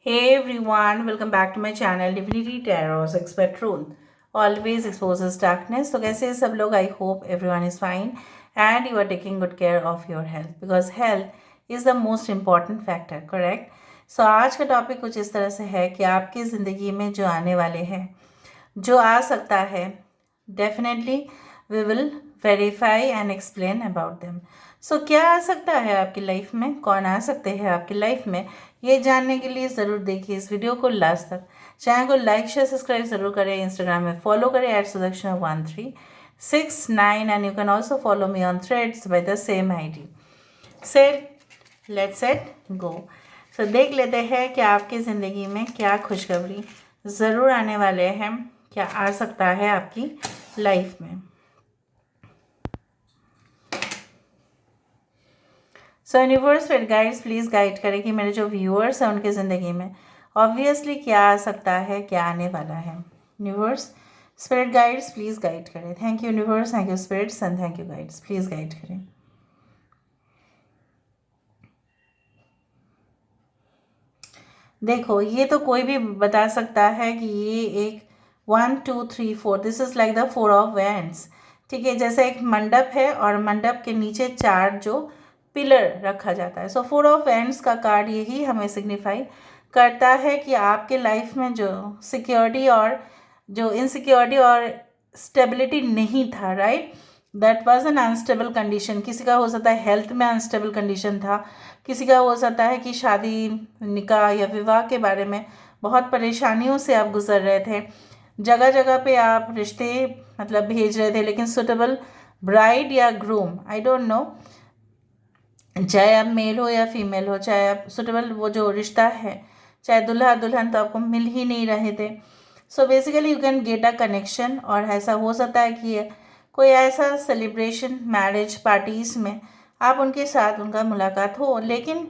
Hey everyone, welcome back to my channel Divinity Tarot Expert Truth. Always exposes darkness. तो कैसे हैं सब लोग? I hope everyone is fine and you are taking good care of your health because health is the most important factor, correct? So आज का topic कुछ इस तरह से है कि आपकी ज़िंदगी में जो आने वाले हैं, जो आ सकता है, definitely we will verify and explain about them. So क्या आ सकता है आपकी लाइफ में, कौन आ सकते हैं आपकी लाइफ में, ये जानने के लिए ज़रूर देखिए इस वीडियो को लास्ट तक. चैनल को लाइक शेयर सब्सक्राइब ज़रूर करें. इंस्टाग्राम में फॉलो करें @sudaksha1369 and you can also follow me on Threads by the same ID. Set let's set go. So देख लेते हैं कि आपकी ज़िंदगी में क्या खुशखबरी ज़रूर आने वाले हैं, क्या आ सकता है आपकी लाइफ में. सो यूनिवर्स फिर गाइड्स प्लीज़ गाइड करें कि मेरे जो व्यूअर्स हैं उनकी ज़िंदगी में ऑब्वियसली क्या आ सकता है, क्या आने वाला है. Universe spirit guides please guide करें. Thank you universe, thank you spirits and thank you guides. Please guide करें. देखो, ये तो कोई भी बता सकता है कि ये एक 1 2 3 4 this is like the 4 of wands. ठीक है, जैसे एक मंडप है और मंडप के नीचे 4 जो पिलर रखा जाता है. सो 4 ऑफ वैंड्स का कार्ड यही हमें सिग्निफाई करता है कि आपके लाइफ में जो सिक्योरिटी और जो इनसिक्योरिटी और स्टेबिलिटी नहीं था, right, that was an unstable condition. किसी का हो सकता है हेल्थ में अनस्टेबल कंडीशन था, किसी का हो सकता है कि शादी निकाह या विवाह के बारे में बहुत परेशानियों से आप गुजर रहे थे. जगह जगह पे आप रिश्ते मतलब भेज रहे थे लेकिन सुटेबल ब्राइड या ग्रूम, आई डोंट नो, चाहे आप मेल हो या फीमेल हो, चाहे आप सुटेबल वो जो रिश्ता है, चाहे दुल्हा दुल्हन, तो आपको मिल ही नहीं रहे थे. So basically you can get a connection. और ऐसा हो सकता है कि कोई ऐसा सेलिब्रेशन मैरिज पार्टीज़ में आप उनके साथ उनका मुलाकात हो, लेकिन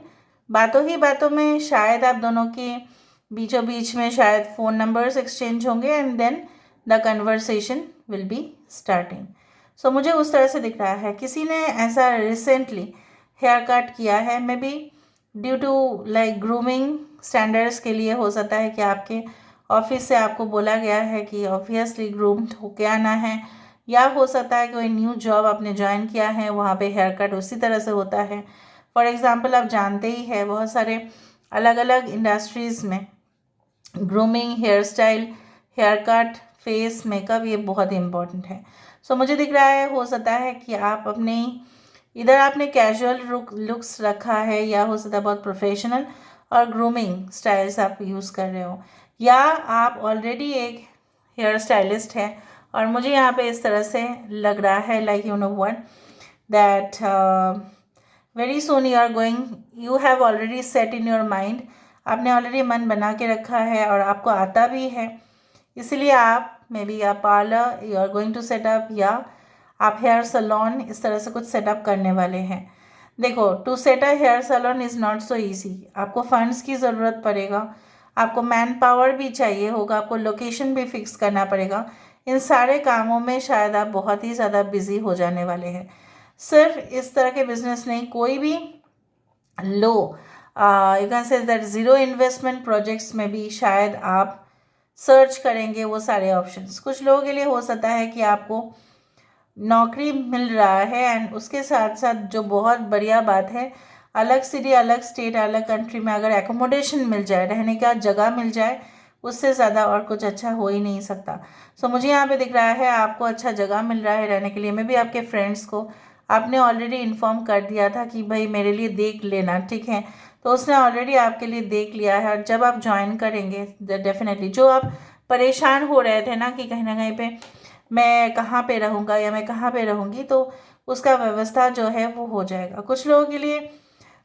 बातों ही बातों में शायद आप दोनों के बीचों बीच में शायद फ़ोन नंबर्स एक्सचेंज होंगे and then the conversation will be starting. So मुझे उस तरह से दिख रहा है किसी ने ऐसा रिसेंटली हेयर कट किया है, maybe due to like grooming standards के लिए. हो सकता है कि आपके ऑफिस से आपको बोला गया है कि ऑब्वियसली ग्रूम्ड होके आना है, या हो सकता है कोई न्यू जॉब आपने ज्वाइन किया है, वहाँ पे हेयर कट उसी तरह से होता है. फॉर एग्ज़ाम्पल आप जानते ही हैं बहुत सारे अलग अलग इंडस्ट्रीज़ में grooming, hairstyle, haircut, face makeup ये बहुत इम्पॉर्टेंट है. सो मुझे दिख रहा है हो सकता है कि आप अपने इधर आपने कैजुअल लुक्स रखा है, या हो सकता है बहुत प्रोफेशनल और ग्रूमिंग स्टाइल्स आप यूज़ कर रहे हो, या आप ऑलरेडी एक हेयर स्टाइलिस्ट है. और मुझे यहाँ पे इस तरह से लग रहा है like you know what that very soon you are going, you have already set in your mind, आपने ऑलरेडी मन बना के रखा है और आपको आता भी है. इसलिए आप मे बी या parlour you are going to set up, या आप हेयर सलोन इस तरह से कुछ सेटअप करने वाले हैं. देखो, to set a hair salon is not so easy. आपको फंड्स की ज़रूरत पड़ेगा, आपको मैन पावर भी चाहिए होगा, आपको लोकेशन भी फिक्स करना पड़ेगा. इन सारे कामों में शायद आप बहुत ही ज़्यादा बिजी हो जाने वाले हैं. सिर्फ इस तरह के बिजनेस नहीं, कोई भी लो you can say that zero investment projects में भी शायद आप सर्च करेंगे वो सारे ऑप्शंस. कुछ लोगों के लिए हो सकता है कि आपको नौकरी मिल रहा है एंड उसके साथ साथ जो बहुत बढ़िया बात है, अलग सिटी, अलग स्टेट, अलग कंट्री में अगर एकोमोडेशन मिल जाए, रहने का जगह मिल जाए, उससे ज़्यादा और कुछ अच्छा हो ही नहीं सकता. सो मुझे यहाँ पे दिख रहा है आपको अच्छा जगह मिल रहा है रहने के लिए. मैं भी आपके फ्रेंड्स को आपने ऑलरेडी इन्फॉर्म कर दिया था कि भाई मेरे लिए देख लेना, ठीक है, तो उसने ऑलरेडी आपके लिए देख लिया है. और जब आप ज्वाइन करेंगे डेफिनेटली जो आप परेशान हो रहे थे ना कि कहीं ना कहीं पे मैं कहाँ पे रहूँगा या मैं कहाँ पे रहूँगी, तो उसका व्यवस्था जो है वो हो जाएगा. कुछ लोगों के लिए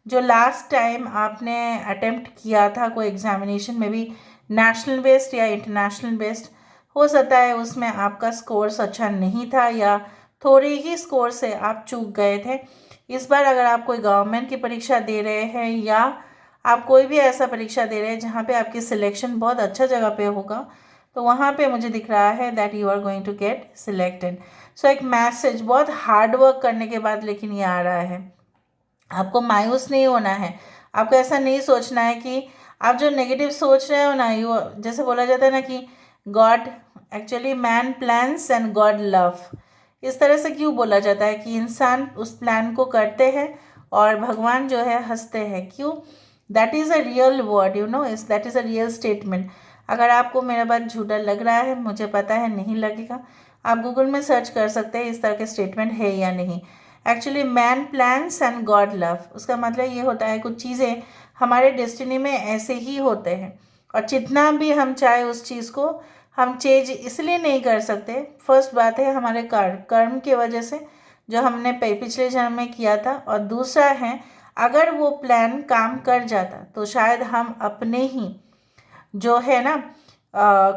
जो लास्ट टाइम आपने अटेम्प्ट किया था कोई एग्जामिनेशन में भी, नेशनल बेस्ड या इंटरनेशनल बेस्ड, हो सकता है उसमें आपका स्कोर्स अच्छा नहीं था या थोड़े ही स्कोर से आप चूक गए थे. इस बार अगर आप कोई गवर्नमेंट की परीक्षा दे रहे हैं, या आप कोई भी ऐसा परीक्षा दे रहे हैं जहाँ पे आपकी सिलेक्शन बहुत अच्छा जगह पे होगा, तो वहाँ पे मुझे दिख रहा है that you are going to get selected. So एक मैसेज बहुत हार्ड वर्क करने के बाद लेकिन ये आ रहा है. आपको मायूस नहीं होना है, आपको ऐसा नहीं सोचना है कि आप जो नेगेटिव सोच रहे हो ना, यू, जैसे बोला जाता है ना कि God actually man plans and God love, इस तरह से क्यों बोला जाता है कि इंसान उस प्लान को करते हैं और भगवान जो है हंसते हैं, क्यों? That is a real word, you know, is that is a real statement. अगर आपको मेरा बात झूठा लग रहा है, मुझे पता है नहीं लगेगा, आप गूगल में सर्च कर सकते हैं इस तरह के स्टेटमेंट है या नहीं। Actually man plans and God love, उसका मतलब ये होता है कुछ चीज़ें हमारे डेस्टिनी में ऐसे ही होते हैं, और जितना भी हम चाहे उस चीज़ को हम चेंज इसलिए नहीं कर सकते। फर्स्ट बात है हमारे कर्म की वजह से जो हमने पिछले जन्म में किया था, और दूसरा है अगर वो प्लान काम कर जाता तो शायद हम अपने ही जो है ना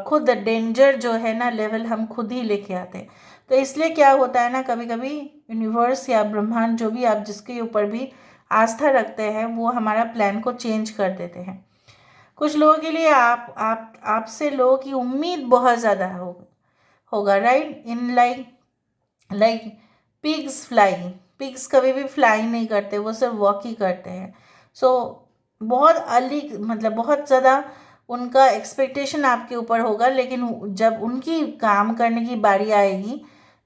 खुद डेंजर जो है ना लेवल हम खुद ही लेके आते। तो इसलिए क्या होता है ना, कभी कभी यूनिवर्स या ब्रह्मांड जो भी आप जिसके ऊपर भी आस्था रखते हैं वो हमारा प्लान को चेंज कर देते हैं। कुछ लोगों के लिए आपसे लोगों की उम्मीद बहुत ज़्यादा होगा, right? In like pigs fly, pigs कभी भी फ्लाई नहीं करते, वो सिर्फ वॉक ही करते हैं। सो बहुत अर्ली, मतलब बहुत ज़्यादा उनका एक्सपेक्टेशन आपके ऊपर होगा, लेकिन जब उनकी काम करने की बारी आएगी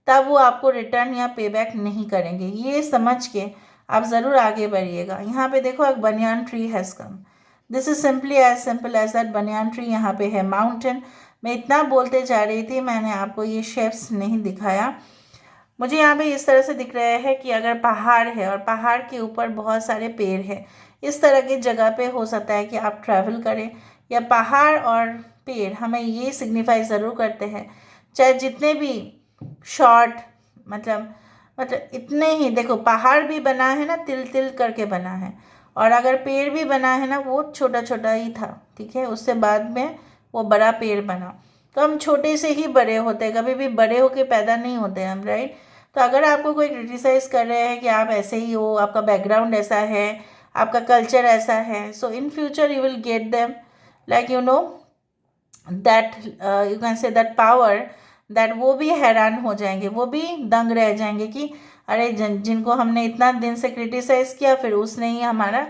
तब वो आपको रिटर्न या पे बैक नहीं करेंगे। ये समझ के आप ज़रूर आगे बढ़िएगा। यहाँ पे देखो, एक banyan tree has come, this is simple as that. Banyan tree यहाँ पे है, माउंटेन। मैं इतना बोलते जा रही थी, मैंने आपको ये शेप्स नहीं दिखाया। मुझे यहाँ पे इस तरह से दिख रहा है कि अगर पहाड़ है और पहाड़ के ऊपर बहुत सारे पेड़ हैं, इस तरह की जगह पे हो सकता है कि आप ट्रैवल करें, या पहाड़ और पेड़ हमें ये सिग्निफाई ज़रूर करते हैं, चाहे जितने भी शॉर्ट, मतलब इतने ही, देखो पहाड़ भी बना है ना, तिल तिल करके बना है, और अगर पेड़ भी बना है ना वो छोटा छोटा ही था, ठीक है, उससे बाद में वो बड़ा पेड़ बना। तो हम छोटे से ही बड़े होते हैं, कभी भी बड़े होके पैदा नहीं होते हम, राइट? तो अगर आपको कोई क्रिटिसाइज कर रहे हैं कि आप ऐसे ही हो, आपका बैकग्राउंड ऐसा है, आपका कल्चर ऐसा है, so in future you will get them, like you know that you can say that power, that वो भी हैरान हो जाएंगे, वो भी दंग रह जाएंगे कि अरे जिनको हमने इतना दिन से क्रिटिसाइज किया, फिर उसने ही हमारा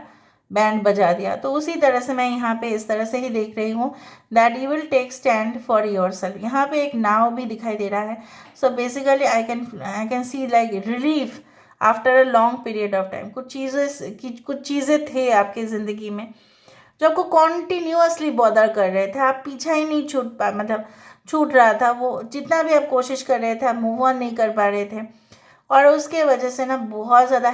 बैंड बजा दिया। तो उसी तरह से मैं यहाँ पे इस तरह से ही देख रही हूँ, that you will take stand for yourself. यहाँ पे एक नाव भी दिखाई दे रहा है। So basically I can see like relief after a long period of time. कुछ चीज़ें थे आपकी ज़िंदगी में जो आपको कॉन्टिन्यूअसली बॉदर कर रहे थे, आप पीछा ही नहीं छूट रहा था, वो जितना भी आप कोशिश कर रहे थे आप मूव ऑन नहीं कर पा रहे थे, और उसके वजह से ना बहुत ज़्यादा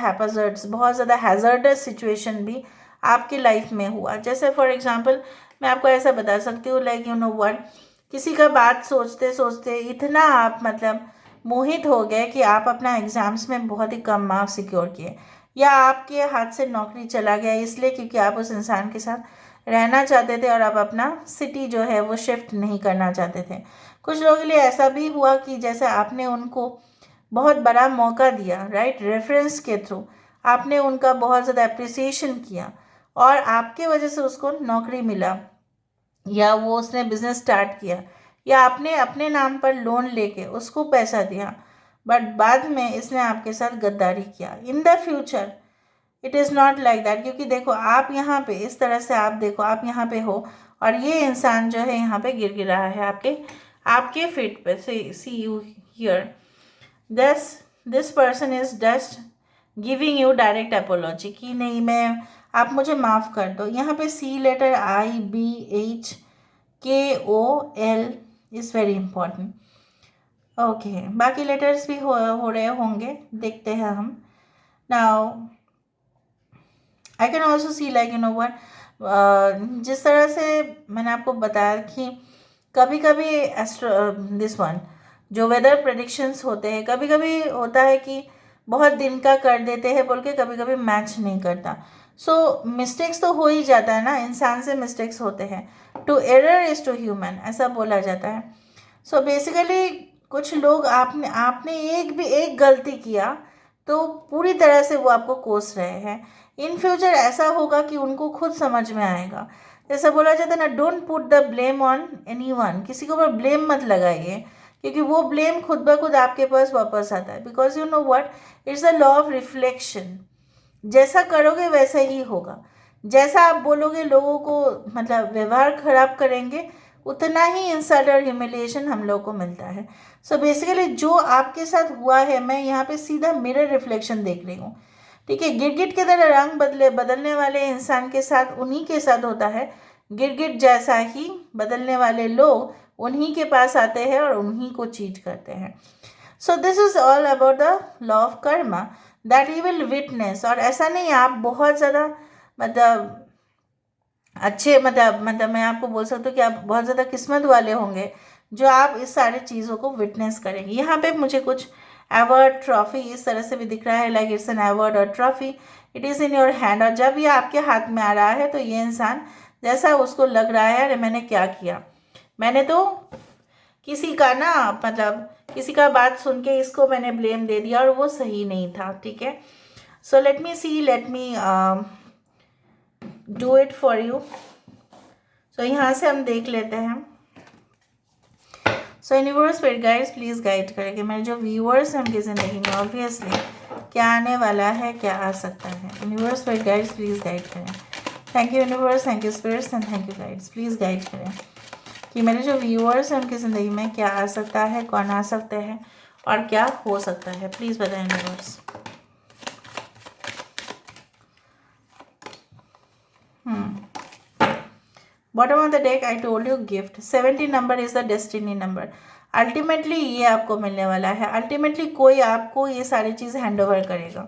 बहुत ज़्यादा हैज़र्डस सिचुएशन भी आपकी लाइफ में हुआ। जैसे फॉर एग्जांपल मैं आपको ऐसा बता सकती हूँ, लाइक यू नो व्हाट, किसी का बात सोचते सोचते इतना आप मोहित हो गए कि आप अपना एग्ज़ाम्स में बहुत ही कम मार्क्स सिक्योर किए, या आपके हाथ से नौकरी चला गया इसलिए क्योंकि आप उस इंसान के साथ रहना चाहते थे और आप अपना सिटी जो है वो शिफ्ट नहीं करना चाहते थे। कुछ लोगों के लिए ऐसा भी हुआ कि जैसे आपने उनको बहुत बड़ा मौका दिया, राइट, रेफरेंस के थ्रू आपने उनका बहुत ज़्यादा अप्रिसिएशन किया, और आपके वजह से उसको नौकरी मिला, या वो उसने बिजनेस स्टार्ट किया, या आपने अपने नाम पर लोन लेके उसको पैसा दिया, बट बाद में इसने आपके साथ गद्दारी किया। In the future it is not like that, क्योंकि देखो आप यहाँ पे इस तरह से, आप देखो आप यहाँ पे हो और ये इंसान जो है यहाँ पे गिर रहा है आपके आपके फीट पे। See you here, this person is just giving you direct apology कि नहीं, मैं, आप मुझे माफ़ कर दो। यहाँ पे see letter IBHKOL is very important. Okay, बाकी लेटर्स भी हो रहे होंगे, देखते हैं हम। Now I can also see like you know one, जिस तरह से मैंने आपको बताया कि कभी कभी दिस वन जो वेदर प्रेडिक्शंस होते हैं, कभी कभी होता है कि बहुत दिन का कर देते हैं बोल के, कभी कभी मैच नहीं करता। सो मिस्टेक्स तो हो ही जाता है ना, इंसान से मिस्टेक्स होते हैं। To error is to human, ऐसा बोला जाता है। सो बेसिकली कुछ लोग आपने आपने एक गलती किया तो पूरी तरह से वो आपको कोस रहे हैं। इन फ्यूचर ऐसा होगा कि उनको खुद समझ में आएगा। जैसा बोला जाता है ना, don't put the blame on anyone, किसी के ऊपर ब्लेम मत लगाइए, क्योंकि वो ब्लेम खुद ब खुद आपके पास वापस आता है। Because you know what, it's a law of reflection, जैसा करोगे वैसा ही होगा। जैसा आप बोलोगे लोगों को, मतलब व्यवहार खराब करेंगे, उतना ही इंसल्ट और ह्यूमिलिएशन हम लोग को मिलता है। सो बेसिकली जो आपके साथ हुआ है, मैं यहाँ पे सीधा मिरर रिफ्लेक्शन देख रही हूँ, ठीक है। गिरगिट की तरह रंग बदलने वाले इंसान के साथ उन्हीं के साथ होता है। गिरगिट जैसा ही बदलने वाले लोग उन्हीं के पास आते हैं और उन्हीं को चीट करते हैं। So this is all about the law of Karma that you will witness. और ऐसा नहीं आप बहुत ज़्यादा मतलब अच्छे, मतलब मैं आपको बोल सकती हूँ कि आप बहुत ज़्यादा किस्मत वाले होंगे जो आप इस सारी चीज़ों को विटनेस करेंगे। यहाँ पे मुझे कुछ अवार्ड ट्रॉफी इस तरह से भी दिख रहा है, लाइक इट्स एन अवार्ड और trophy, it is in your hand. और जब ये आपके हाथ में आ रहा है तो ये इंसान जैसा उसको लग रहा है, अरे मैंने क्या किया, मैंने तो किसी का ना मतलब किसी का बात सुन के इसको मैंने ब्लेम दे दिया और वो सही नहीं था, ठीक है। So let me do it for you. So यहाँ से हम देख लेते हैं। So universe spirit guides please guide करेंगे मेरे जो व्यूअर्स हैं उनकी ज़िंदगी में ऑब्वियसली क्या आने वाला है, क्या आ सकता है। Universe spirit guides please guide करें। Thank you universe, thank you spirits and thank you guides, please guide करें कि मेरे जो व्यूअर्स हैं उनकी ज़िंदगी में क्या आ सकता है, कौन आ सकते हैं और क्या हो सकता है। प्लीज़ बताएं universe. Bottom of the deck I told you gift 70 number is the destiny number. Ultimately ये आपको मिलने वाला है। अल्टीमेटली कोई आपको ये सारी चीज़ हैंड ओवर करेगा।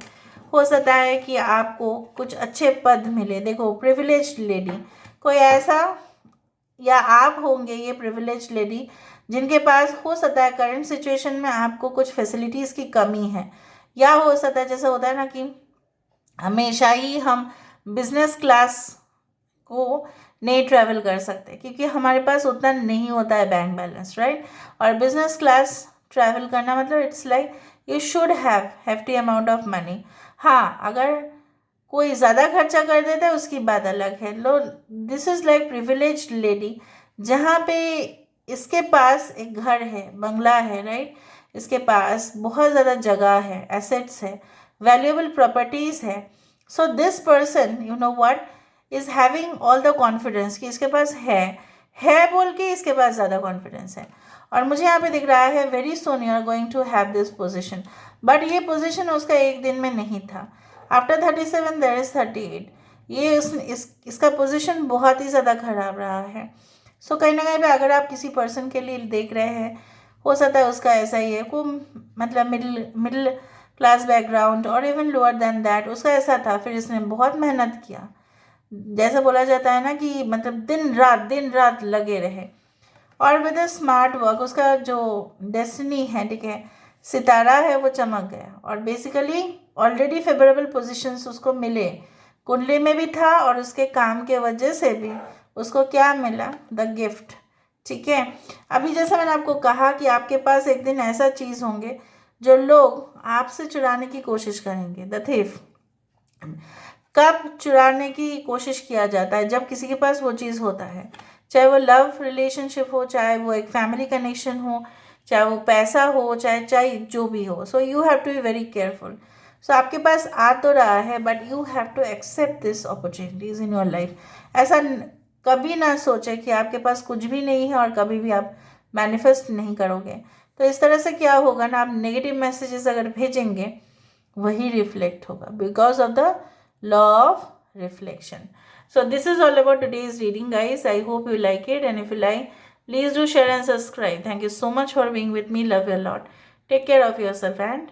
हो सकता है कि आपको कुछ अच्छे पद मिले। देखो प्रिविलेज्ड लेडी, कोई ऐसा, या आप होंगे ये प्रिविलेज्ड लेडी जिनके पास हो सकता है करंट सिचुएशन में आपको कुछ फैसिलिटीज़ की कमी है, या हो सकता है जैसे होता है ना कि हमेशा ही हम बिजनेस क्लास को नहीं ट्रैवल कर सकते क्योंकि हमारे पास उतना नहीं होता है बैंक बैलेंस, राइट। और बिजनेस क्लास ट्रैवल करना मतलब it's like you should have hefty amount of money. हाँ, अगर कोई ज़्यादा खर्चा कर देता है उसकी बात अलग है। लो this is like privileged lady जहाँ पे इसके पास एक घर है, बंगला है, राइट। इसके पास बहुत ज़्यादा जगह है, एसेट्स है, वैल्यूएबल प्रॉपर्टीज़ है। So this person you know what is having all the confidence कि इसके पास है बोल के इसके पास ज़्यादा कॉन्फिडेंस है। और मुझे यहाँ पे दिख रहा है very soon you are going to have this position, but ये पोजीशन उसका एक दिन में नहीं था। After 37 there is 38। ये इसका पोजीशन बहुत ही ज़्यादा खराब रहा है। सो कहीं ना कहीं पे अगर आप किसी पर्सन के लिए देख रहे हैं, हो सकता है उसका ऐसा ही है को मतलब मिडिल क्लास बैकग्राउंड और इवन लोअर देन दैट उसका ऐसा था। फिर इसने बहुत मेहनत किया, जैसा बोला जाता है ना कि मतलब दिन रात लगे रहे, और विद अ स्मार्ट वर्क उसका जो डेस्टिनी है, ठीक है, सितारा है, वो चमक गया। और बेसिकली ऑलरेडी फेवरेबल पोजीशंस उसको मिले, कुंडली में भी था और उसके काम के वजह से भी उसको क्या मिला, द गिफ्ट, ठीक है। अभी जैसा मैंने आपको कहा कि आपके पास एक दिन ऐसा चीज़ होंगे जो लोग आपसे चुराने की कोशिश करेंगे। द थीफ कब चुराने की कोशिश किया जाता है, जब किसी के पास वो चीज़ होता है, चाहे वो लव रिलेशनशिप हो, चाहे वो एक फैमिली कनेक्शन हो, चाहे वो पैसा हो, चाहे जो भी हो। So you have to be very careful. So आपके पास आ तो रहा है but you have to accept this opportunities in your life. ऐसा कभी ना सोचे कि आपके पास कुछ भी नहीं है और कभी भी आप मैनिफेस्ट नहीं करोगे। तो इस तरह से क्या होगा ना, आप नेगेटिव मैसेजेस अगर भेजेंगे वही रिफ्लेक्ट होगा because of the law of reflection. So this is all about today's reading, guys. I hope you like it, and if you like, please do share and subscribe. Thank you so much for being with me. Love you a lot. Take care of yourself and